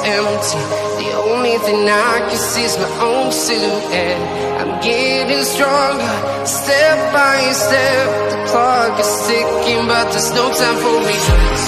empty. The only thing I can see is my own silhouette. I'm getting stronger, step by step. The clock is ticking, but there's no time for regrets.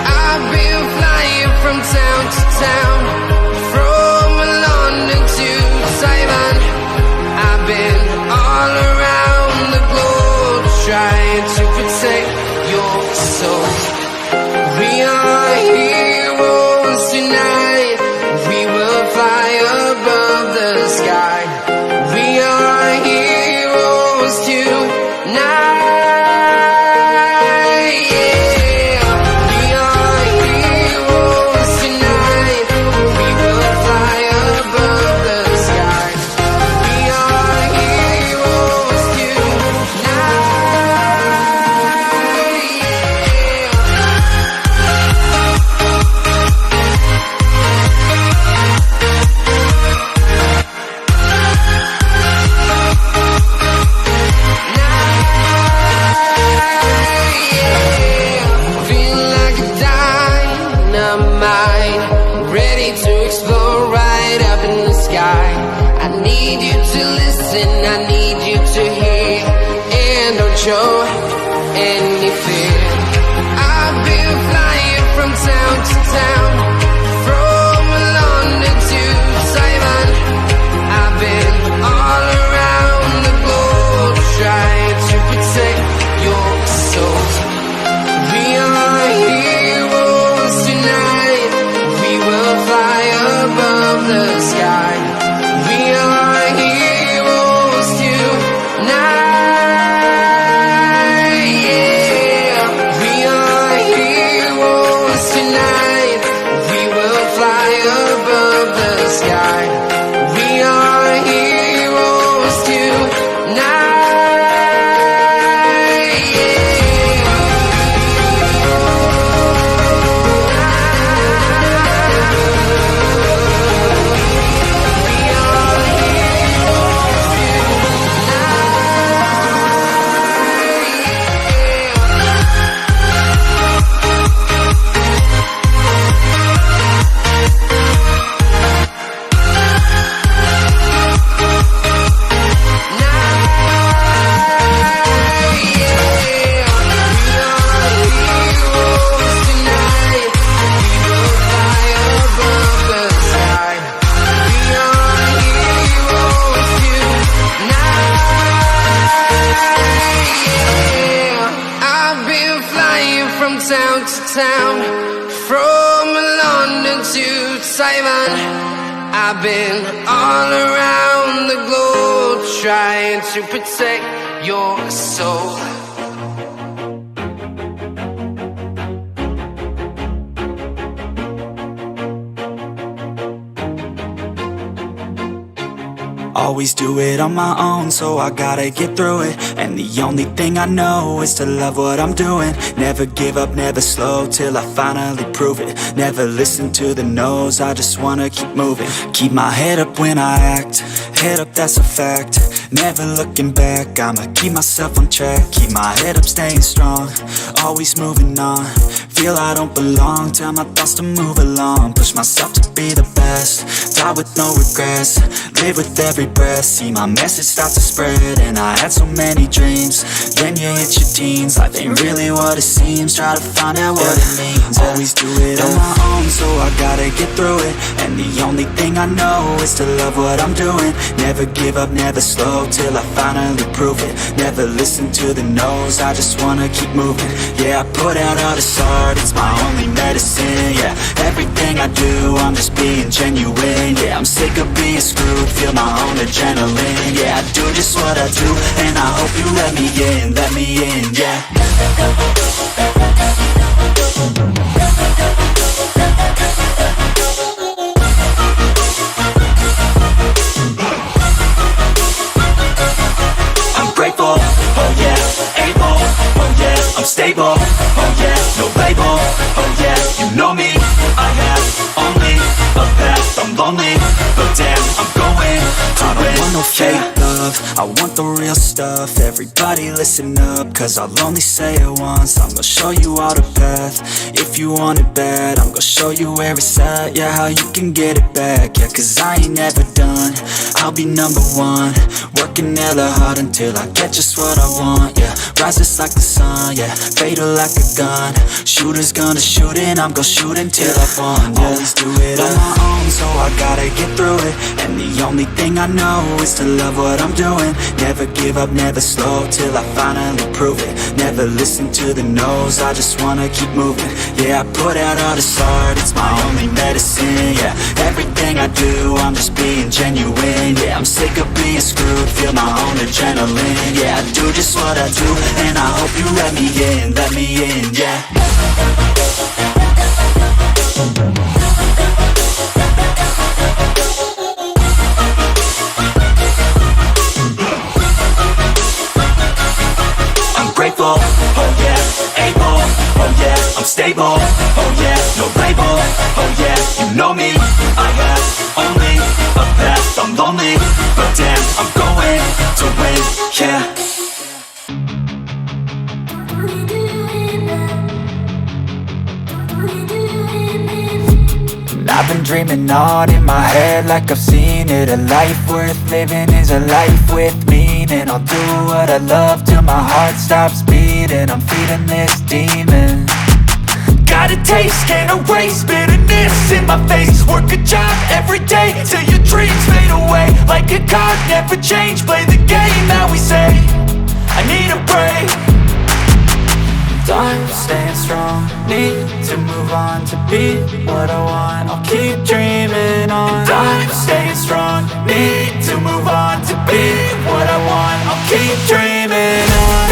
I've been flying from town to town, from London to Taiwan. I've been all around the globe, trying to protect your soul. We are heroes tonight. We will fly above the sky. We are heroes tonight. Show any fear. I've been flying from town to town, from London to Taiwan. I've been all around the globe, trying to protect your soul. We are heroes tonight. We will fly above the sky. We are heroes tonight. Town to town, from London to Taiwan. I've been all around the globe, trying to protect your soul. Always do it on my own, so I gotta get through it. And the only thing I know is to love what I'm doing. Never give up, never slow, till I finally prove it. Never listen to the no's, I just wanna keep moving. Keep my head up when I act, head up, that's a fact. Never looking back, I'ma keep myself on track. Keep my head up, staying strong, always moving on. Feel I don't belong, tell my thoughts to move along. Push myself to be the best, die with no regrets. Live with every breath, see my message start to spread. And I had so many dreams, then you hit your teens. Life ain't really what it seems, try to find out what it means. Always do it on my own, so I gotta get through it. And the only thing I know is to love what I'm doing. Never give up, never slow, till I finally prove it. Never listen to the no's, I just wanna keep moving. Yeah, I put out all this art, it's my only medicine. Yeah, everything I do, I'm just being genuine. Yeah, I'm sick of being screwed, feel my own adrenaline. Yeah, I do just what I do, and I hope you let me in, yeah. I'm grateful, oh yeah, able, oh yeah, I'm stable, oh yeah, no label, oh yeah, you know me, I have only a path, I'm lonely, but damn, I'm going to win. I don't want no fake love, love, I want the real stuff. Everybody listen up, cause I'll only say it once. I'm gonna show you all the path. If you want it bad, I'm gonna show you where it's at. Yeah, how you can get it back. Yeah, cause I ain't never done. I'll be number one, working hella hard until I get just what I want. Yeah, rises like the sun, yeah, fatal like a gun. Shooters gonna shoot and I'm gonna shoot until I won. Yeah, always do it on my own, so I gotta get through it. And the only thing I know is to love what I'm doing. Never give up, never slow, till I finally prove it. Never listen to the no's, I just wanna keep moving. Yeah, I put out all this art, it's my only medicine. Yeah, everything I do, I'm just being genuine. Yeah, I'm sick of being screwed, feel my own adrenaline. Yeah, I do just what I do, and I hope you let me in, yeah. I'm grateful, oh yeah, able, oh yeah, I'm stable, oh yeah, no label, oh yeah, you know me, I have only a path, I'm lonely, but damn, I'm going to win, yeah. I've been dreaming on in my head like I've seen it. A life worth living is a life with meaning. I'll do what I love till my heart stops beating. I'm feeding this demon. Got a taste, can't erase bitterness in my face. Work a job every day till your dreams fade away. Like a card, never change, play the game that we say. I need a break. I'm staying strong, need to move on to be what I want. I'll keep dreaming on. I'm staying strong, need to move on to be what I want. I'll keep dreaming on.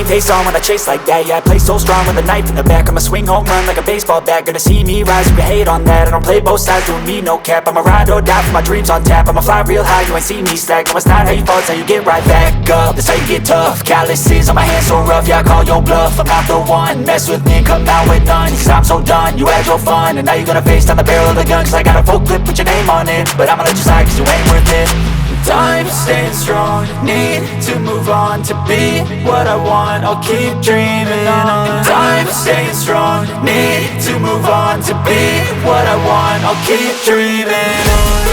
Face on when I chase like that. Yeah, I play so strong with a knife in the back. I'ma swing home run like a baseball bat. Gonna see me rise, you can hate on that. I don't play both sides, doing me no cap. I'ma ride or die for my dreams on tap. I'ma fly real high, you ain't see me slack. No, it's not how you fall, it's how you get right back up. That's how you get tough. Calluses on my hands so rough, yeah, I call your bluff. I'm not the one, mess with me and come out with none. Cause I'm so done, you had your fun. And now you're gonna face down the barrel of the gun. Cause I got a full clip with your name on it. But I'ma let you slide cause you ain't worth it. I'm staying strong, need to move on to be what I want. I'll keep dreaming on. I'm staying strong, need to move on to be what I want. I'll keep dreaming on.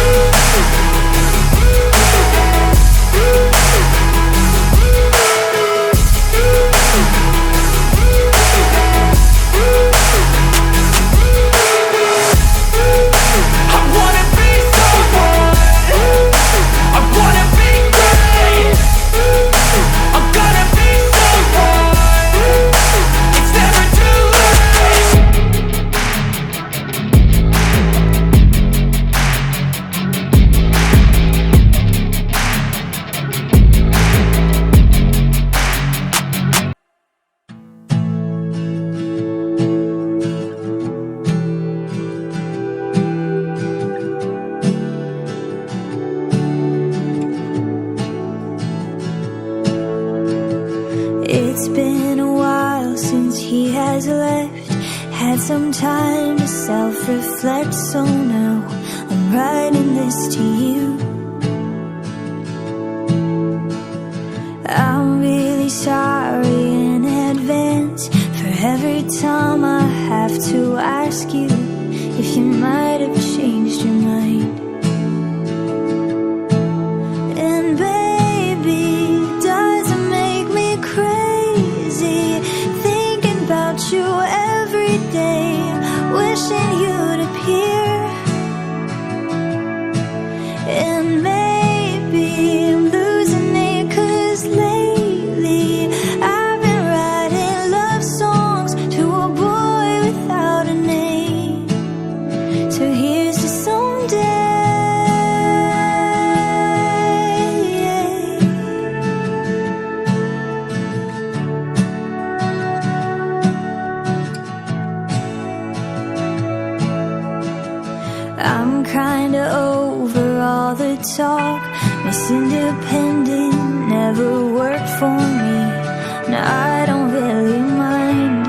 It's been a while since he has left. Had some time to self-reflect, so now I'm writing this to you. I'm really sorry in advance for every time I have to ask you if you might have changed your mind. And baby, does it make me crazy thinking about you every day, wishing you'd appear. And maybe I'm losing it, 'cause lately I've been writing love songs to a boy without a name. So here never worked for me, and I don't really mind.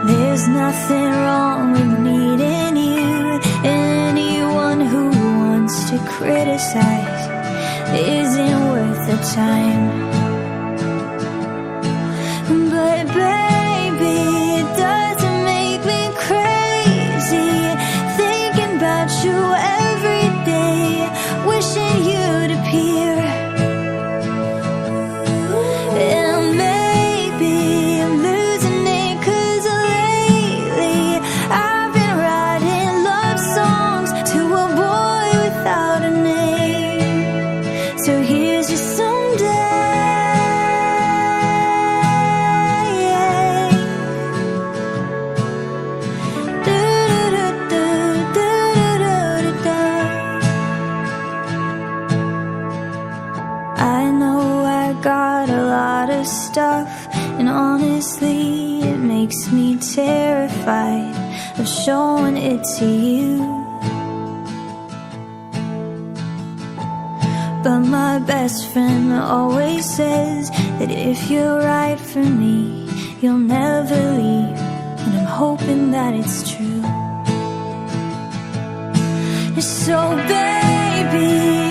There's nothing wrong with needing you. Anyone who wants to criticize isn't worth the time. But baby, it doesn't make me crazy, thinking about you every day, wishing you'd appear. And maybe I'm losing it, 'cause lately I've been writing love songs to a boy without a name. So here's your someday. I know I got a lot of stuff, and honestly it makes me terrified of showing it to you. But my best friend always says that if you're right for me, you'll never leave, and I'm hoping that it's true. So baby,